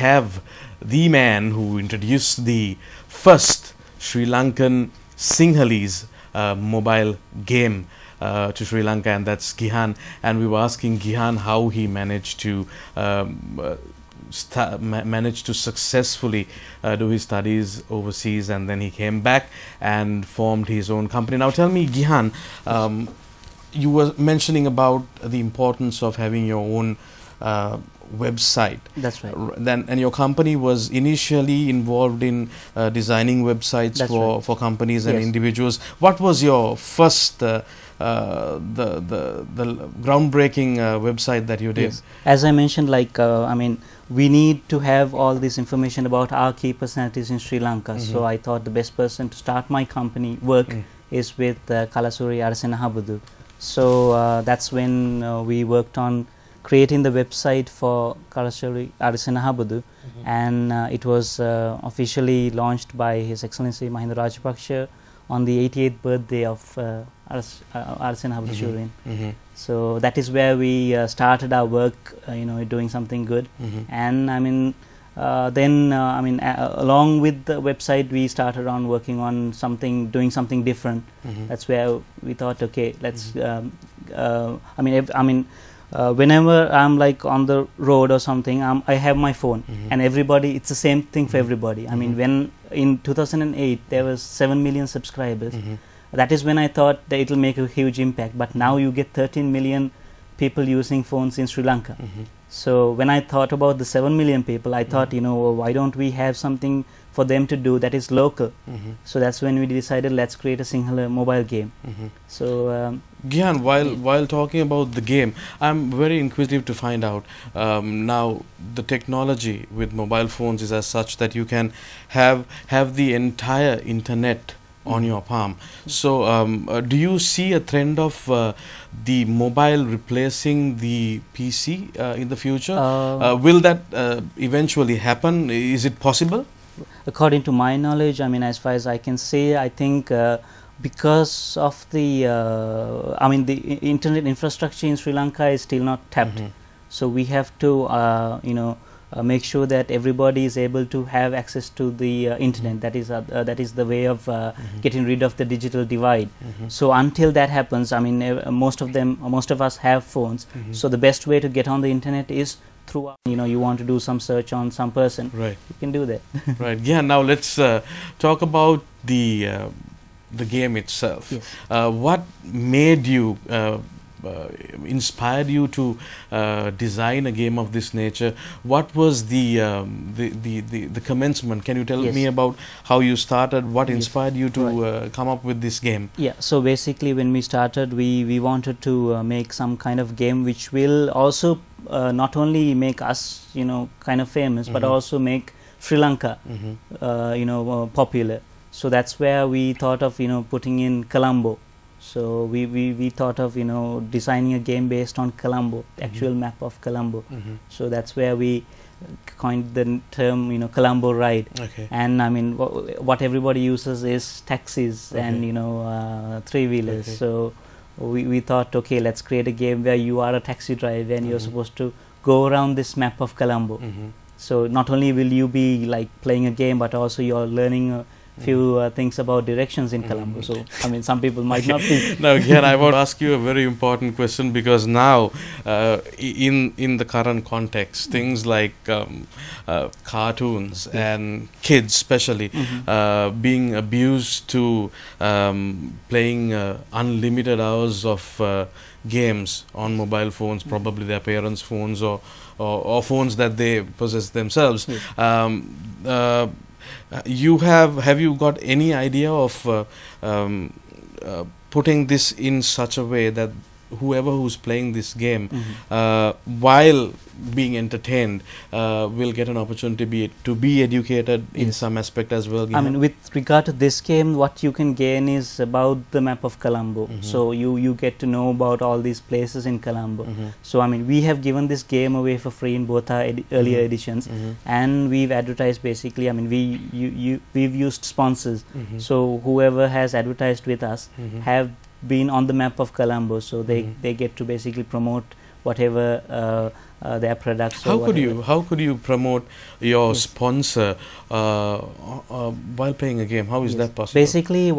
have the man who introduced the first Sri Lankan Sinhalese mobile game to Sri Lanka, and that's Gihan. And we were asking Gihan how he managed to successfully do his studies overseas, and then he came back and formed his own company. Now tell me, Gihan, you were mentioning about the importance of having your own website. That's right. And your company was initially involved in designing websites for companies and individuals. What was your first the groundbreaking website that you did? Yes. As I mentioned, like I mean, we need to have all this information about our key personalities in Sri Lanka. So I thought the best person to start my company work is with Kalasuri Arsena Habudu. So that's when we worked on creating the website for Kalasuri Arsena Habudu, and it was officially launched by His Excellency Mahinda Rajapaksa on the 88th birthday of Arsena Habudu Shurin. So that is where we started our work, doing something good. And I mean, then along with the website, we started on working on doing something different. That's where we thought, okay, let's whenever I'm like on the road or something, I have my phone, and everybody, it's the same thing for everybody. I mean, when in 2008 there was 7 million subscribers, that is when I thought that it will make a huge impact. But now you get 13 million people using phones in Sri Lanka. So when I thought about the 7 million people, I thought, why don't we have something for them to do that is local? So that's when we decided, let's create a Sinhala mobile game. So Gihan, while talking about the game, I'm very inquisitive to find out, now the technology with mobile phones is as such that you can have the entire internet on your palm. So do you see a trend of the mobile replacing the PC in the future? Will that eventually happen? Is it possible? According to my knowledge, I mean, as far as I can say, I think because of the the internet infrastructure in Sri Lanka is still not tapped. So we have to make sure that everybody is able to have access to the internet. That is the way of getting rid of the digital divide. So until that happens, I mean, most of us have phones. So the best way to get on the internet is through, you want to do some search on some person, right? You can do that. Right. Yeah. Now let's talk about the game itself. Yes. What made you inspired you to design a game of this nature? What was the commencement? Can you tell me about how you started? What inspired you to come up with this game? Yeah. So basically, when we started, we wanted to make some kind of game which will also not only make us kind of famous, but also make Sri Lanka popular. So that's where we thought of putting in Colombo. So we thought of designing a game based on Colombo, actual map of Colombo. So that's where we coined the term Colombo Ride. And I mean, what everybody uses is taxis and three-wheelers. So we thought, okay, let's create a game where you are a taxi driver and you're supposed to go around this map of Colombo. So not only will you be like playing a game, but also you're learning few things about directions in Colombo. So I mean, some people might not think. Now again, I want to ask you a very important question, because now in the current context, things like cartoons and kids especially being abused to playing unlimited hours of games on mobile phones, probably their parents' phones or phones that they possess themselves. Have you got any idea of putting this in such a way that whoever who's playing this game while being entertained will get an opportunity to be educated in some aspect as well? I mean, with regard to this game, what you can gain is about the map of Colombo. So you get to know about all these places in Colombo. So I mean, we have given this game away for free in both our earlier editions, and we've advertised basically. I mean, we've used sponsors. So whoever has advertised with us have been on the map of Colombo, so they get to basically promote whatever their products. How could you promote your Yes. sponsor while playing a game? How is Yes. that possible? Basically,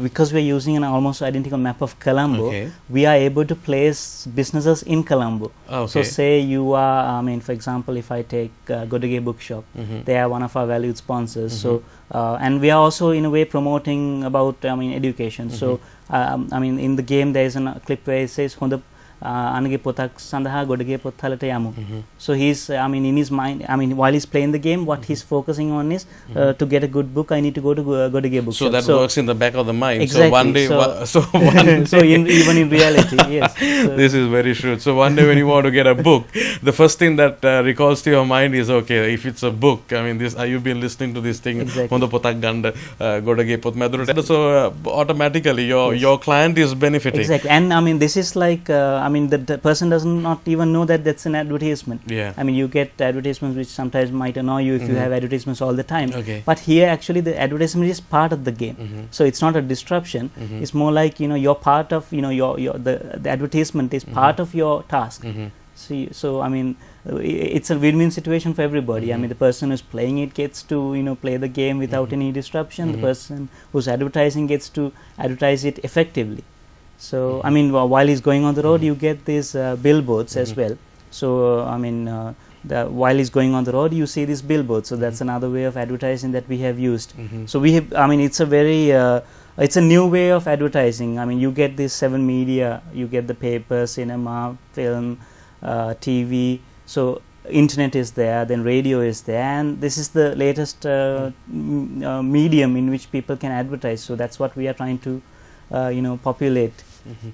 because we're using an almost identical map of Colombo, Okay. we are able to place businesses in Colombo. Okay. So, say you are, I mean, for example, if I take Godage Bookshop, they are one of our valued sponsors. So, and we are also in a way promoting about, I mean, education. So, I mean, in the game there is a clip where it says "Honda අනගේ පොතක් සඳහා ගොඩගේ පොත් හලට යමු." So he's, I mean, in his mind, I mean, while he's playing the game, what he's focusing on is to get a good book, I need to go to Godage Bookshop. So that works in the back of the mind. Exactly. So one day, even in reality, yes. So this is very true. So one day when you want to get a book, the first thing that recalls to your mind is, okay, if it's a book, I mean, this you've been listening to this thing, Exactly. Godage pot madurata. So automatically your client is benefiting. Exactly. And I mean, this is like, I mean, the person does not even know that that's an advertisement. Yeah. I mean, you get advertisements which sometimes might annoy you if you have advertisements all the time. Okay. But here, actually, the advertisement is part of the game. So it's not a disruption. It's more like, you know, you're part of, you know, the advertisement is part of your task. So I mean, it's a win-win situation for everybody. I mean, the person who's playing it gets to, you know, play the game without any disruption. The person who's advertising gets to advertise it effectively. So I mean, while he's going on the road, you get these billboards as well. So I mean, while he's going on the road, you see these billboards. So that's another way of advertising that we have used. So we have, I mean, it's a very it's a new way of advertising. I mean, you get these 7 media, you get the paper, cinema, film, TV. So internet is there, then radio is there, and this is the latest medium in which people can advertise. So that's what we are trying to you know, populate.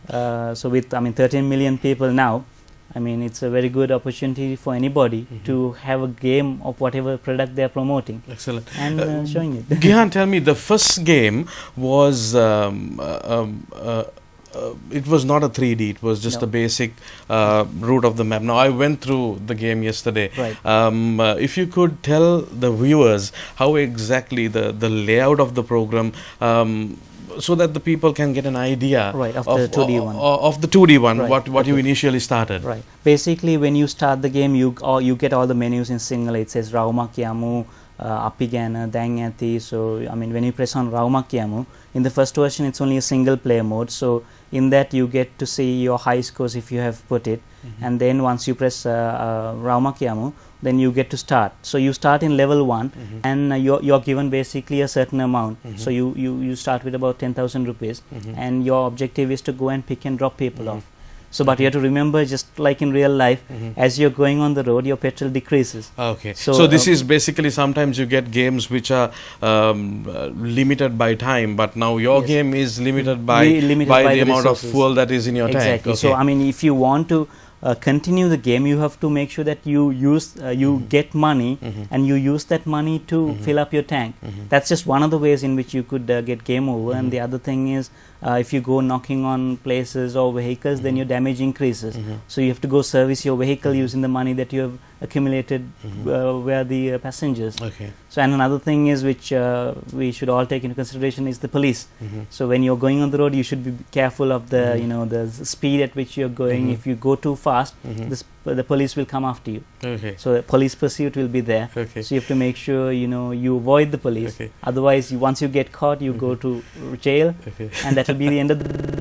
So with, I mean, 13 million people now, I mean, it's a very good opportunity for anybody to have a game of whatever product they are promoting. Excellent. And showing it. Gihan, tell me, the first game was it was not a 3D, it was just a basic route of the map. Now, I went through the game yesterday. Right. If you could tell the viewers how exactly the layout of the program, so that the people can get an idea of the 2D one. Of the 2D one, Right. what you initially started. Right. Basically, when you start the game, you get all the menus in Sinhala. It says Raumak Yamu, Api Gana, Dang Athi. So, I mean, when you press on Raumak Yamu, in the first version, it's only a single player mode. So, in that, you get to see your high scores if you have put it. And then once you press Raumak Yamu, then you get to start. So you start in level 1 and you're given basically a certain amount. So you start with about 10,000 rupees and your objective is to go and pick and drop people off. So but you have to remember, just like in real life, as you're going on the road, your petrol decreases. Okay. So this is basically, sometimes you get games which are limited by time, but now your game is limited by the amount of fuel that is in your tank. Okay. So I mean, if you want to continue the game, you have to make sure that you use you get money and you use that money to fill up your tank. That's just one of the ways in which you could get game over. And the other thing is, if you go knocking on places or vehicles, then your damage increases. So you have to go service your vehicle using the money that you have accumulated where the passengers. Okay. So and another thing is, which we should all take into consideration, is the police. So when you're going on the road, you should be careful of the you know, the speed at which you're going. If you go too fast, the police will come after you. Okay. So the police pursuit will be there. Okay. So you have to make sure, you know, you avoid the police. Okay. Otherwise, once you get caught, you go to jail, and that will be the end of the